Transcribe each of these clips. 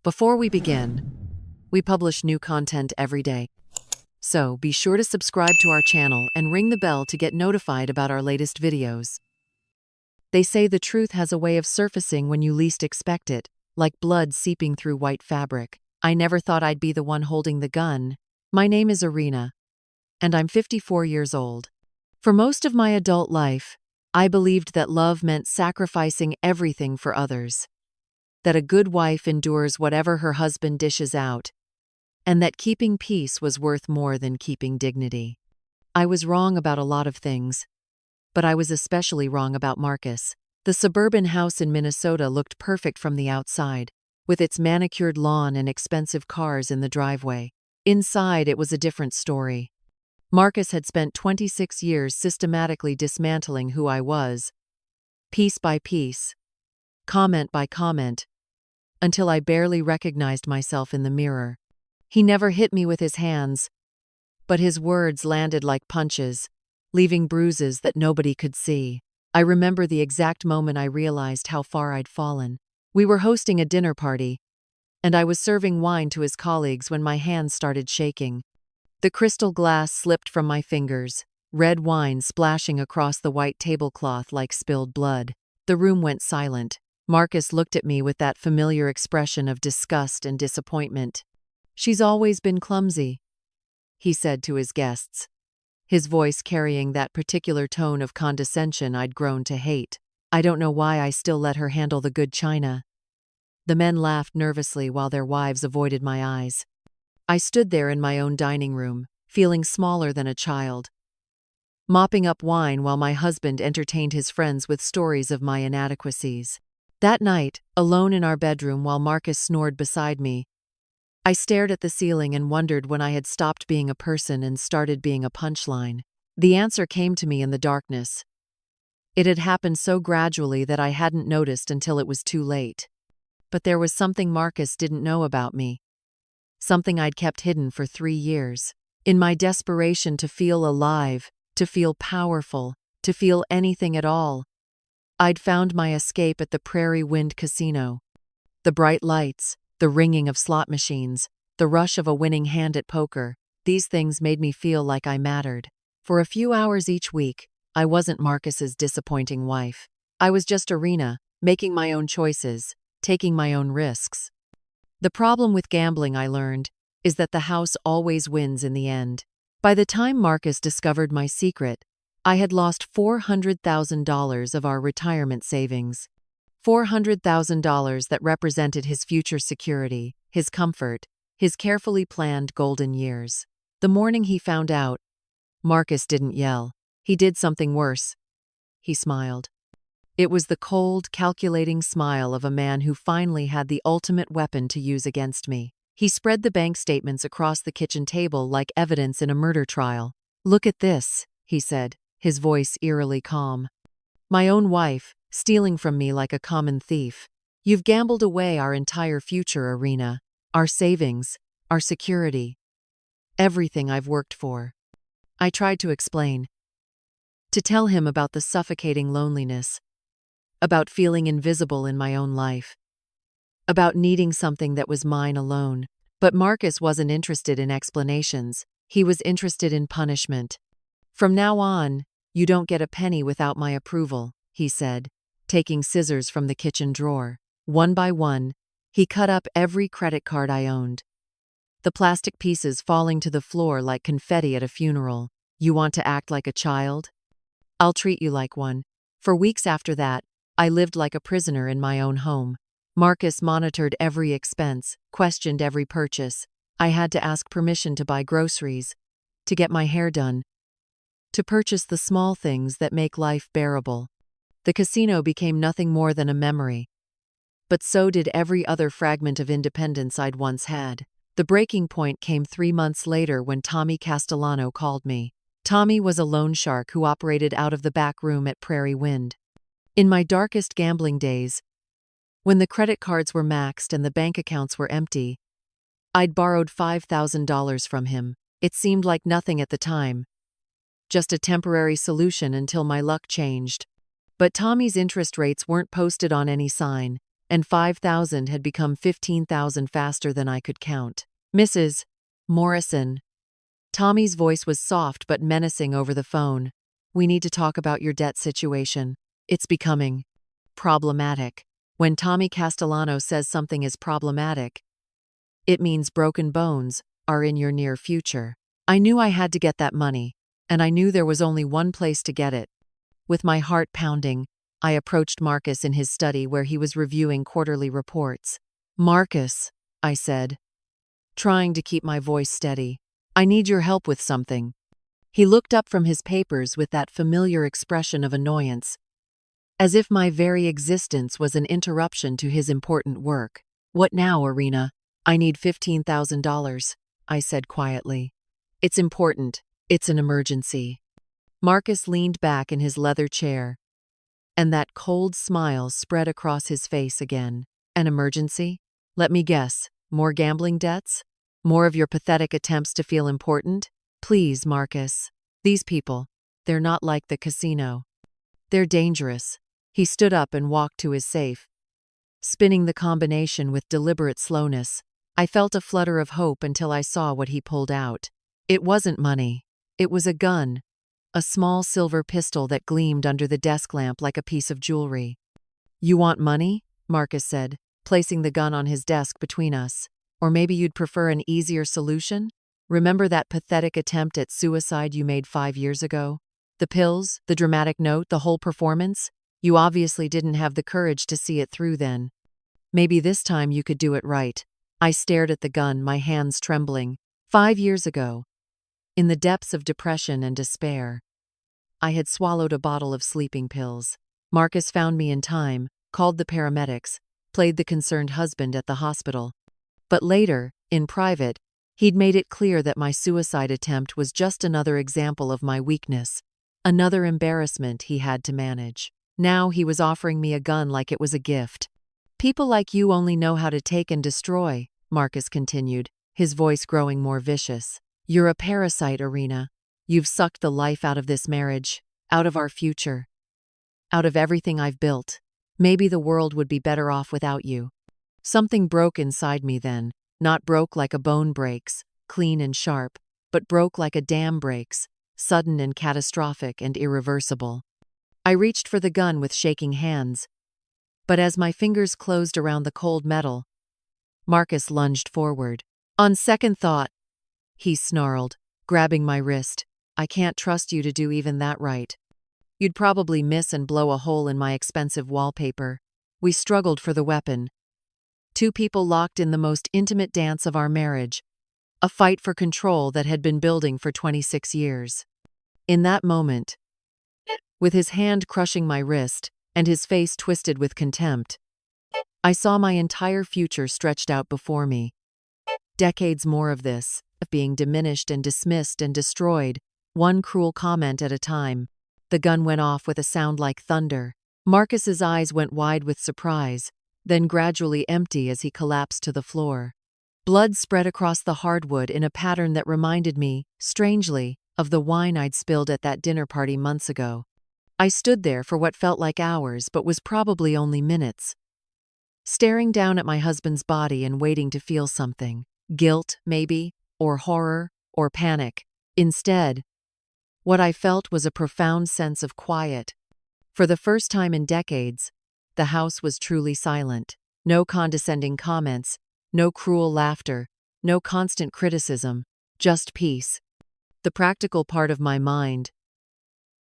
Before we begin, we publish new content every day. So be sure to subscribe to our channel and ring the bell to get notified about our latest videos. They say the truth has a way of surfacing when you least expect it, like blood seeping through white fabric. I never thought I'd be the one holding the gun. My name is Arina, and I'm 54 years old. For most of my adult life, I believed that love meant sacrificing everything for others, that a good wife endures whatever her husband dishes out, and that keeping peace was worth more than keeping dignity. I was wrong about a lot of things, but I was especially wrong about Marcus. The suburban house in Minnesota looked perfect from the outside, with its manicured lawn and expensive cars in the driveway. Inside, it was a different story. Marcus had spent 26 years systematically dismantling who I was, piece by piece, comment by comment, until I barely recognized myself in the mirror. He never hit me with his hands, but his words landed like punches, leaving bruises that nobody could see. I remember the exact moment I realized how far I'd fallen. We were hosting a dinner party, and I was serving wine to his colleagues when my hands started shaking. The crystal glass slipped from my fingers, red wine splashing across the white tablecloth like spilled blood. The room went silent. Marcus looked at me with that familiar expression of disgust and disappointment. "She's always been clumsy," he said to his guests, his voice carrying that particular tone of condescension I'd grown to hate. "I don't know why I still let her handle the good china." The men laughed nervously while their wives avoided my eyes. I stood there in my own dining room, feeling smaller than a child, mopping up wine while my husband entertained his friends with stories of my inadequacies. That night, alone in our bedroom while Marcus snored beside me, I stared at the ceiling and wondered when I had stopped being a person and started being a punchline. The answer came to me in the darkness. It had happened so gradually that I hadn't noticed until it was too late. But there was something Marcus didn't know about me, something I'd kept hidden for 3 years. In my desperation to feel alive, to feel powerful, to feel anything at all, I'd found my escape at the Prairie Wind Casino. The bright lights, the ringing of slot machines, the rush of a winning hand at poker, these things made me feel like I mattered. For a few hours each week, I wasn't Marcus's disappointing wife. I was just Arina, making my own choices, taking my own risks. The problem with gambling, I learned, is that the house always wins in the end. By the time Marcus discovered my secret, I had lost $400,000 of our retirement savings. $400,000 that represented his future security, his comfort, his carefully planned golden years. The morning he found out, Marcus didn't yell. He did something worse. He smiled. It was the cold, calculating smile of a man who finally had the ultimate weapon to use against me. He spread the bank statements across the kitchen table like evidence in a murder trial. "Look at this," he said, his voice eerily calm. "My own wife, stealing from me like a common thief. You've gambled away our entire future, Arina. Our savings, our security. Everything I've worked for." I tried to explain. To tell him about the suffocating loneliness, about feeling invisible in my own life, about needing something that was mine alone. But Marcus wasn't interested in explanations. He was interested in punishment. "From now on, you don't get a penny without my approval," he said, taking scissors from the kitchen drawer. One by one, he cut up every credit card I owned, the plastic pieces falling to the floor like confetti at a funeral. "You want to act like a child? I'll treat you like one." For weeks after that, I lived like a prisoner in my own home. Marcus monitored every expense, questioned every purchase. I had to ask permission to buy groceries, to get my hair done, to purchase the small things that make life bearable. The casino became nothing more than a memory. But so did every other fragment of independence I'd once had. The breaking point came 3 months later when Tommy Castellano called me. Tommy was a loan shark who operated out of the back room at Prairie Wind. In my darkest gambling days, when the credit cards were maxed and the bank accounts were empty, I'd borrowed $5,000 from him. It seemed like nothing at the time, just a temporary solution until my luck changed. But Tommy's interest rates weren't posted on any sign. and 5,000 had become 15,000 faster than I could count. Mrs. Morrison. Tommy's voice was soft but menacing over the phone. We need to talk about your debt situation. It's becoming problematic. When Tommy Castellano says something is problematic, it means broken bones are in your near future. I knew I had to get that money, and I knew there was only one place to get it. With my heart pounding, I approached Marcus in his study where he was reviewing quarterly reports. Marcus, I said, trying to keep my voice steady, I need your help with something. He looked up from his papers with that familiar expression of annoyance, as if my very existence was an interruption to his important work. What now, Arina? I need $15,000, I said quietly. It's important. It's an emergency. Marcus leaned back in his leather chair, and that cold smile spread across his face again. An emergency? Let me guess. More gambling debts? More of your pathetic attempts to feel important? Please, Marcus. These people, they're not like the casino. They're dangerous. He stood up and walked to his safe, spinning the combination with deliberate slowness. I felt a flutter of hope until I saw what he pulled out. It wasn't money. It was a gun. A small silver pistol that gleamed under the desk lamp like a piece of jewelry. You want money? Marcus said, placing the gun on his desk between us. Or maybe you'd prefer an easier solution? Remember that pathetic attempt at suicide you made 5 years ago? The pills, the dramatic note, the whole performance? You obviously didn't have the courage to see it through then. Maybe this time you could do it right. I stared at the gun, my hands trembling. 5 years ago, in the depths of depression and despair, I had swallowed a bottle of sleeping pills. Marcus found me in time, called the paramedics, played the concerned husband at the hospital. But later, in private, he'd made it clear that my suicide attempt was just another example of my weakness, another embarrassment he had to manage. Now he was offering me a gun like it was a gift. People like you only know how to take and destroy, Marcus continued, his voice growing more vicious. You're a parasite, Arina. You've sucked the life out of this marriage, out of our future, out of everything I've built. Maybe the world would be better off without you. Something broke inside me then, not broke like a bone breaks, clean and sharp, but broke like a dam breaks, sudden and catastrophic and irreversible. I reached for the gun with shaking hands, but as my fingers closed around the cold metal, Marcus lunged forward. On second thought, he snarled, grabbing my wrist, I can't trust you to do even that right. You'd probably miss and blow a hole in my expensive wallpaper. We struggled for the weapon. 2 people locked in the most intimate dance of our marriage, a fight for control that had been building for 26 years. In that moment, with his hand crushing my wrist and his face twisted with contempt, I saw my entire future stretched out before me. Decades more of this, of being diminished and dismissed and destroyed, one cruel comment at a time. The gun went off with a sound like thunder. Marcus's eyes went wide with surprise, then gradually empty as he collapsed to the floor. Blood spread across the hardwood in a pattern that reminded me, strangely, of the wine I'd spilled at that dinner party months ago. I stood there for what felt like hours but was probably only minutes, staring down at my husband's body and waiting to feel something. Guilt, maybe, or horror, or panic. Instead, what I felt was a profound sense of quiet. For the first time in decades, the house was truly silent. No condescending comments, no cruel laughter, no constant criticism, just peace. The practical part of my mind,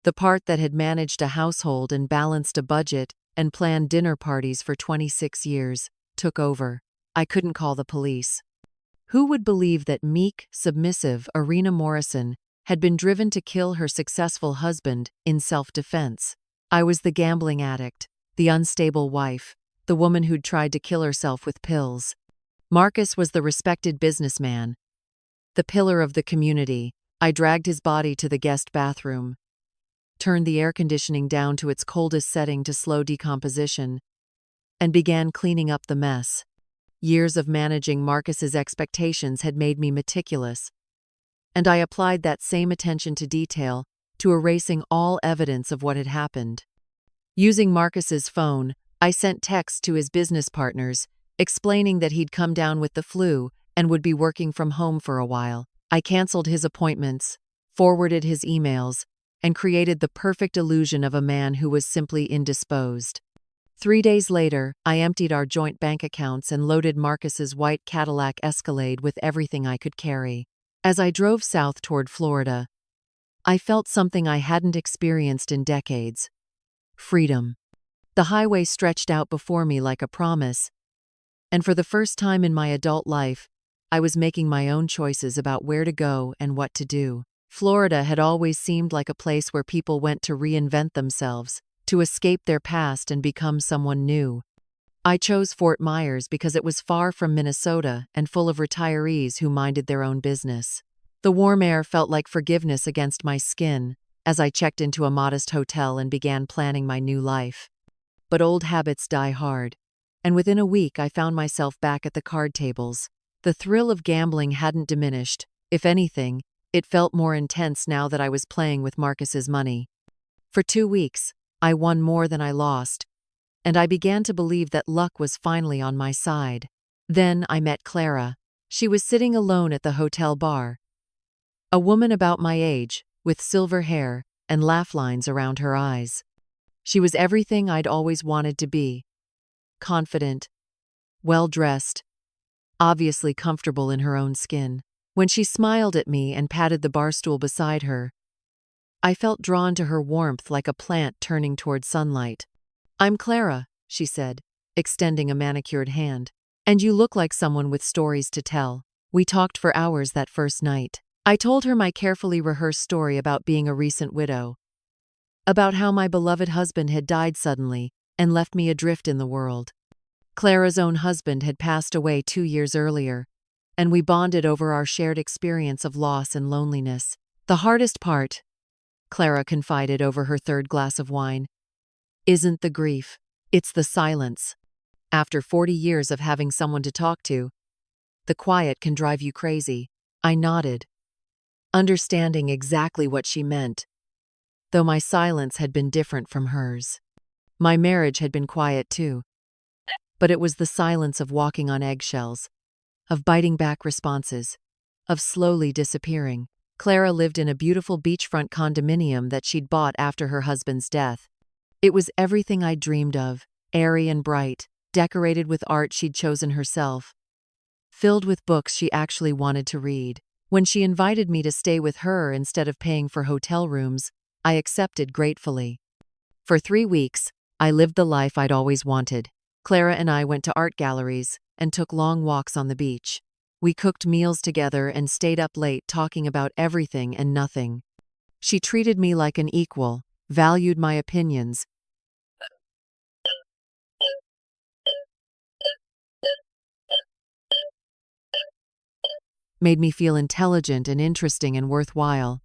the part that had managed a household and balanced a budget and planned dinner parties for 26 years, took over. I couldn't call the police. Who would believe that meek, submissive Arina Morrison had been driven to kill her successful husband in self-defense? I was the gambling addict, the unstable wife, the woman who'd tried to kill herself with pills. Marcus was the respected businessman, the pillar of the community. I dragged his body to the guest bathroom, turned the air conditioning down to its coldest setting to slow decomposition, and began cleaning up the mess. Years of managing Marcus's expectations had made me meticulous, and I applied that same attention to detail to erasing all evidence of what had happened. Using Marcus's phone, I sent texts to his business partners, explaining that he'd come down with the flu and would be working from home for a while. I canceled his appointments, forwarded his emails, and created the perfect illusion of a man who was simply indisposed. 3 days later, I emptied our joint bank accounts and loaded Marcus's white Cadillac Escalade with everything I could carry. As I drove south toward Florida, I felt something I hadn't experienced in decades: freedom. The highway stretched out before me like a promise, and for the first time in my adult life, I was making my own choices about where to go and what to do. Florida had always seemed like a place where people went to reinvent themselves, to escape their past and become someone new. I chose Fort Myers because it was far from Minnesota and full of retirees who minded their own business. The warm air felt like forgiveness against my skin as I checked into a modest hotel and began planning my new life. But old habits die hard, and within a week I found myself back at the card tables. The thrill of gambling hadn't diminished. If anything, it felt more intense now that I was playing with Marcus's money. For 2 weeks, I won more than I lost, and I began to believe that luck was finally on my side. Then I met Clara. She was sitting alone at the hotel bar. A woman about my age, with silver hair and laugh lines around her eyes. She was everything I'd always wanted to be: confident, well-dressed, obviously comfortable in her own skin. When she smiled at me and patted the bar stool beside her, I felt drawn to her warmth like a plant turning toward sunlight. "I'm Clara," she said, extending a manicured hand. "And you look like someone with stories to tell." We talked for hours that first night. I told her my carefully rehearsed story about being a recent widow, about how my beloved husband had died suddenly and left me adrift in the world. Clara's own husband had passed away 2 years earlier, and we bonded over our shared experience of loss and loneliness. "The hardest part," Clara confided over her third glass of wine, "isn't the grief, it's the silence. After 40 years of having someone to talk to, the quiet can drive you crazy." I nodded, understanding exactly what she meant, though my silence had been different from hers. My marriage had been quiet too, but it was the silence of walking on eggshells, of biting back responses, of slowly disappearing. Clara lived in a beautiful beachfront condominium that she'd bought after her husband's death. It was everything I'd dreamed of: airy and bright, decorated with art she'd chosen herself, filled with books she actually wanted to read. When she invited me to stay with her instead of paying for hotel rooms, I accepted gratefully. For 3 weeks, I lived the life I'd always wanted. Clara and I went to art galleries and took long walks on the beach. We cooked meals together and stayed up late talking about everything and nothing. She treated me like an equal, valued my opinions, made me feel intelligent and interesting and worthwhile.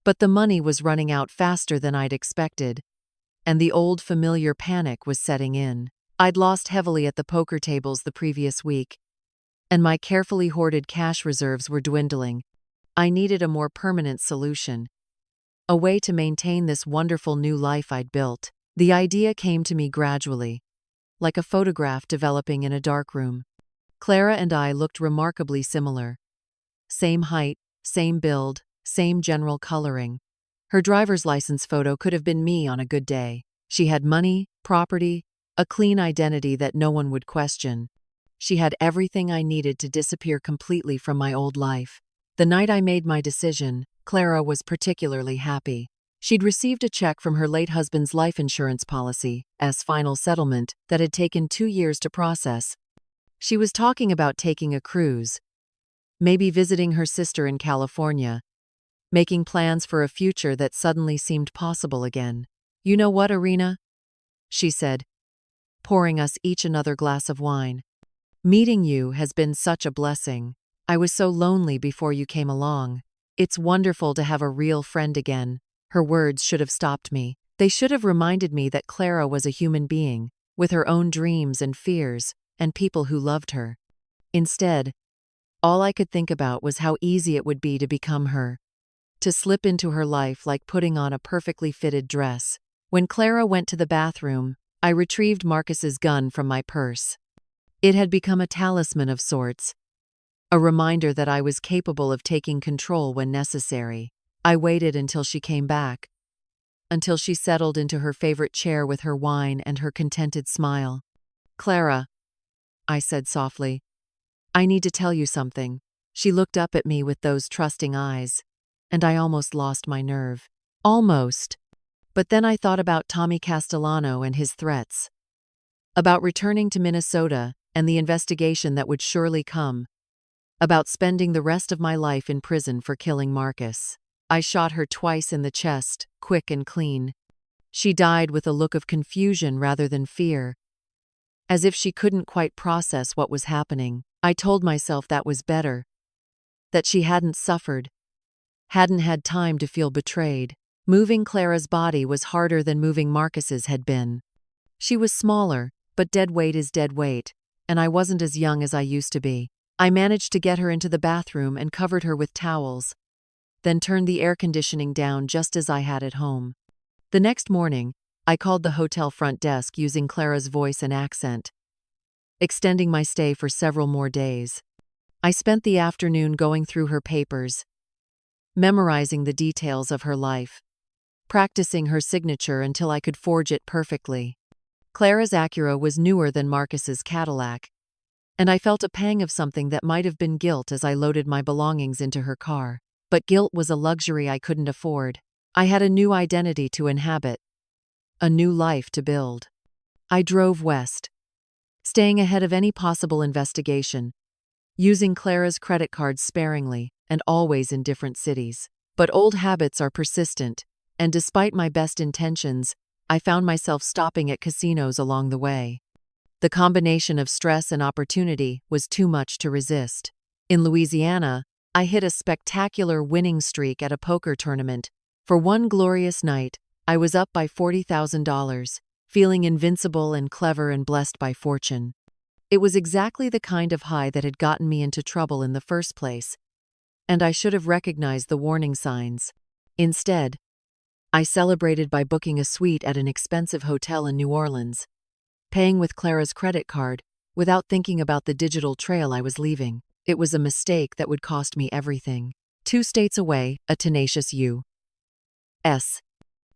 But the money was running out faster than I'd expected, and the old familiar panic was setting in. I'd lost heavily at the poker tables the previous week, and my carefully hoarded cash reserves were dwindling. I needed a more permanent solution, a way to maintain this wonderful new life I'd built. The idea came to me gradually, like a photograph developing in a dark room. Clara and I looked remarkably similar. Same height, same build, same general coloring. Her driver's license photo could have been me on a good day. She had money, property, a clean identity that no one would question. She had everything I needed to disappear completely from my old life. The night I made my decision, Clara was particularly happy. She'd received a check from her late husband's life insurance policy as final settlement that had taken 2 years to process. She was talking about taking a cruise, maybe visiting her sister in California, making plans for a future that suddenly seemed possible again. "You know what, Arina?" she said, pouring us each another glass of wine. "Meeting you has been such a blessing. I was so lonely before you came along. It's wonderful to have a real friend again." Her words should have stopped me. They should have reminded me that Clara was a human being, with her own dreams and fears, and people who loved her. Instead, all I could think about was how easy it would be to become her, to slip into her life like putting on a perfectly fitted dress. When Clara went to the bathroom, I retrieved Marcus's gun from my purse. It had become a talisman of sorts, a reminder that I was capable of taking control when necessary. I waited until she came back, until she settled into her favorite chair with her wine and her contented smile. "Clara," I said softly, "I need to tell you something." She looked up at me with those trusting eyes, and I almost lost my nerve. Almost. But then I thought about Tommy Castellano and his threats, about returning to Minnesota and the investigation that would surely come, about spending the rest of my life in prison for killing Marcus. I shot her twice in the chest, quick and clean. She died with a look of confusion rather than fear, as if she couldn't quite process what was happening. I told myself that was better, that she hadn't suffered, hadn't had time to feel betrayed. Moving Clara's body was harder than moving Marcus's had been. She was smaller, but dead weight is dead weight, and I wasn't as young as I used to be. I managed to get her into the bathroom and covered her with towels, then turned the air conditioning down just as I had at home. The next morning, I called the hotel front desk using Clara's voice and accent, extending my stay for several more days. I spent the afternoon going through her papers, memorizing the details of her life, practicing her signature until I could forge it perfectly. Clara's Acura was newer than Marcus's Cadillac, and I felt a pang of something that might have been guilt as I loaded my belongings into her car. But guilt was a luxury I couldn't afford. I had a new identity to inhabit, a new life to build. I drove west, staying ahead of any possible investigation, using Clara's credit cards sparingly and always in different cities. But old habits are persistent, and despite my best intentions, I found myself stopping at casinos along the way. The combination of stress and opportunity was too much to resist. In Louisiana, I hit a spectacular winning streak at a poker tournament. For one glorious night, I was up by $40,000, feeling invincible and clever and blessed by fortune. It was exactly the kind of high that had gotten me into trouble in the first place, and I should have recognized the warning signs. Instead, I celebrated by booking a suite at an expensive hotel in New Orleans, paying with Clara's credit card, without thinking about the digital trail I was leaving. It was a mistake that would cost me everything. 2 states away, a tenacious U.S.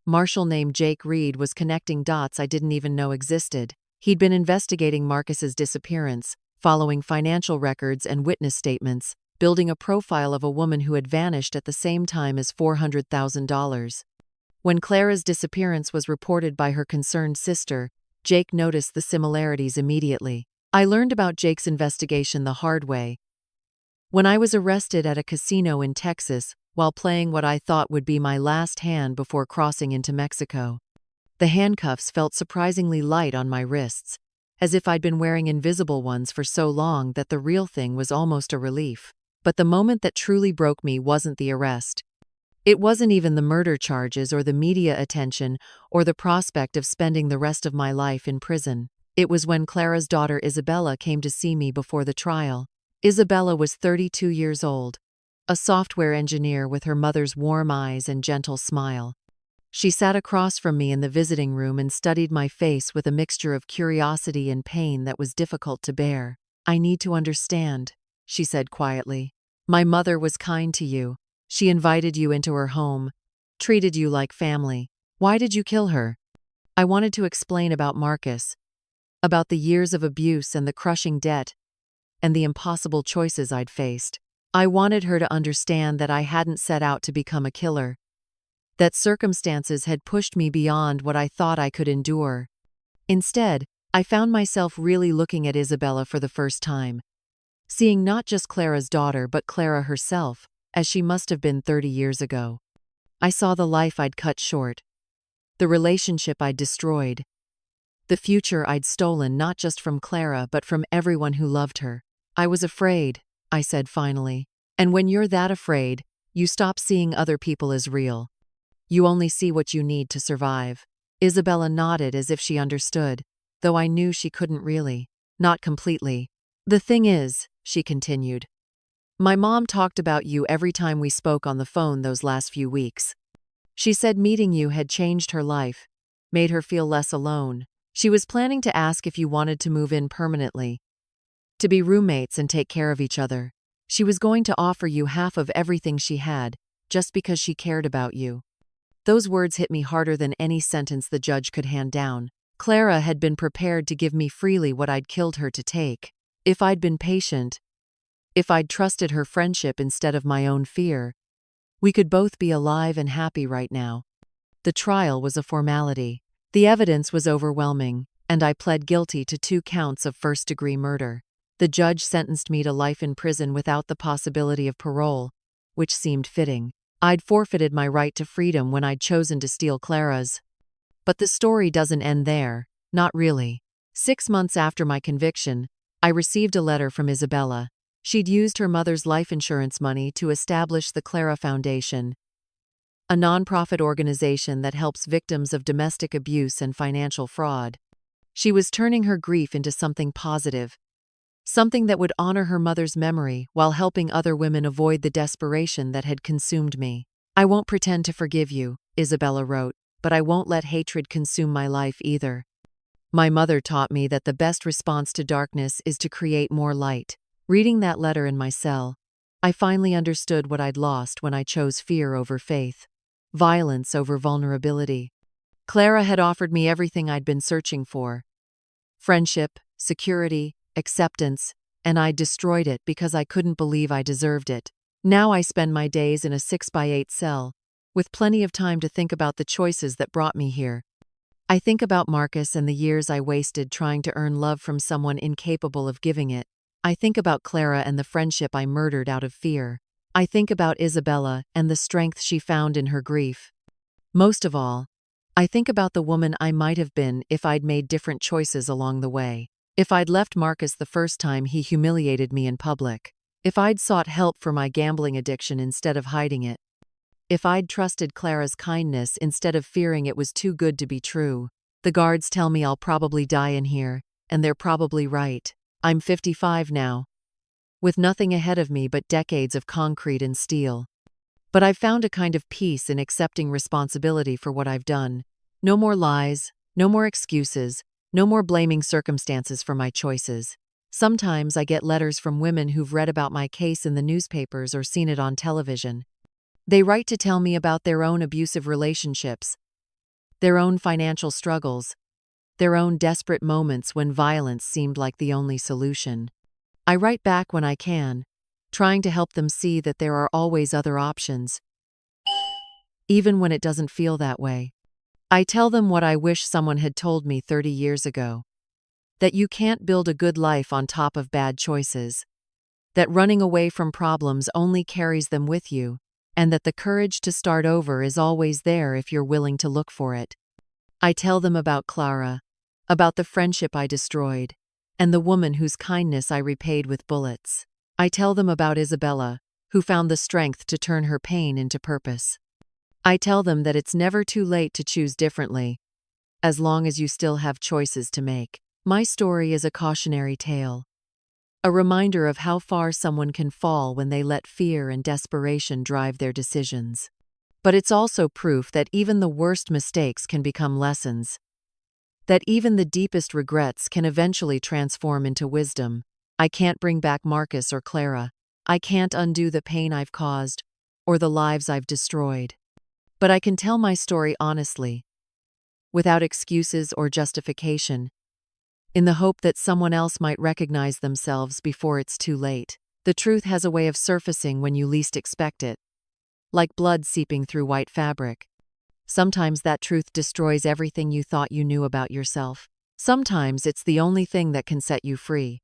Marshal named Jake Reed was connecting dots I didn't even know existed. He'd been investigating Marcus's disappearance, following financial records and witness statements, building a profile of a woman who had vanished at the same time as $400,000. When Clara's disappearance was reported by her concerned sister, Jake noticed the similarities immediately. I learned about Jake's investigation the hard way, when I was arrested at a casino in Texas while playing what I thought would be my last hand before crossing into Mexico. The handcuffs felt surprisingly light on my wrists, as if I'd been wearing invisible ones for so long that the real thing was almost a relief. But the moment that truly broke me wasn't the arrest. It wasn't even the murder charges or the media attention or the prospect of spending the rest of my life in prison. It was when Clara's daughter Isabella came to see me before the trial. Isabella was 32 years old, a software engineer with her mother's warm eyes and gentle smile. She sat across from me in the visiting room and studied my face with a mixture of curiosity and pain that was difficult to bear. "I need to understand," she said quietly. "My mother was kind to you. She invited you into her home, treated you like family. Why did you kill her?" I wanted to explain about Marcus, about the years of abuse and the crushing debt, and the impossible choices I'd faced. I wanted her to understand that I hadn't set out to become a killer, that circumstances had pushed me beyond what I thought I could endure. Instead, I found myself really looking at Isabella for the first time, seeing not just Clara's daughter but Clara herself, as she must have been 30 years ago. I saw the life I'd cut short, the relationship I'd destroyed, the future I'd stolen not just from Clara but from everyone who loved her. "I was afraid," I said finally. "And when you're that afraid, you stop seeing other people as real. You only see what you need to survive." Isabella nodded as if she understood, though I knew she couldn't really. Not completely. "The thing is," she continued, "my mom talked about you every time we spoke on the phone those last few weeks. She said meeting you had changed her life, made her feel less alone. She was planning to ask if you wanted to move in permanently, to be roommates and take care of each other. She was going to offer you half of everything she had, just because she cared about you. Those words hit me harder than any sentence the judge could hand down. Clara had been prepared to give me freely what I'd killed her to take. If I'd been patient, if I'd trusted her friendship instead of my own fear, we could both be alive and happy right now. The trial was a formality. The evidence was overwhelming, and I pled guilty to 2 counts of first-degree murder. The judge sentenced me to life in prison without the possibility of parole, which seemed fitting. I'd forfeited my right to freedom when I'd chosen to steal Clara's. But the story doesn't end there, not really. 6 months after my conviction, I received a letter from Isabella. She'd used her mother's life insurance money to establish the Clara Foundation, a nonprofit organization that helps victims of domestic abuse and financial fraud. She was turning her grief into something positive, something that would honor her mother's memory while helping other women avoid the desperation that had consumed me. I won't pretend to forgive you, Isabella wrote, but I won't let hatred consume my life either. My mother taught me that the best response to darkness is to create more light. Reading that letter in my cell, I finally understood what I'd lost when I chose fear over faith, violence over vulnerability. Clara had offered me everything I'd been searching for: friendship, security, acceptance, and I destroyed it because I couldn't believe I deserved it. Now I spend my days in a 6x8 cell, with plenty of time to think about the choices that brought me here. I think about Marcus and the years I wasted trying to earn love from someone incapable of giving it. I think about Clara and the friendship I murdered out of fear. I think about Isabella and the strength she found in her grief. Most of all, I think about the woman I might have been if I'd made different choices along the way. If I'd left Marcus the first time he humiliated me in public. If I'd sought help for my gambling addiction instead of hiding it. If I'd trusted Clara's kindness instead of fearing it was too good to be true. The guards tell me I'll probably die in here, and they're probably right. I'm 55 now, with nothing ahead of me but decades of concrete and steel. But I've found a kind of peace in accepting responsibility for what I've done. No more lies, no more excuses, no more blaming circumstances for my choices. Sometimes I get letters from women who've read about my case in the newspapers or seen it on television. They write to tell me about their own abusive relationships, their own financial struggles, their own desperate moments when violence seemed like the only solution. I write back when I can, trying to help them see that there are always other options, even when it doesn't feel that way. I tell them what I wish someone had told me 30 years ago. That you can't build a good life on top of bad choices. That running away from problems only carries them with you, and that the courage to start over is always there if you're willing to look for it. I tell them about Clara, about the friendship I destroyed, and the woman whose kindness I repaid with bullets. I tell them about Isabella, who found the strength to turn her pain into purpose. I tell them that it's never too late to choose differently, as long as you still have choices to make. My story is a cautionary tale, a reminder of how far someone can fall when they let fear and desperation drive their decisions. But it's also proof that even the worst mistakes can become lessons, that even the deepest regrets can eventually transform into wisdom. I can't bring back Marcus or Clara. I can't undo the pain I've caused or the lives I've destroyed. But I can tell my story honestly, without excuses or justification, in the hope that someone else might recognize themselves before it's too late. The truth has a way of surfacing when you least expect it, like blood seeping through white fabric. Sometimes that truth destroys everything you thought you knew about yourself. Sometimes it's the only thing that can set you free.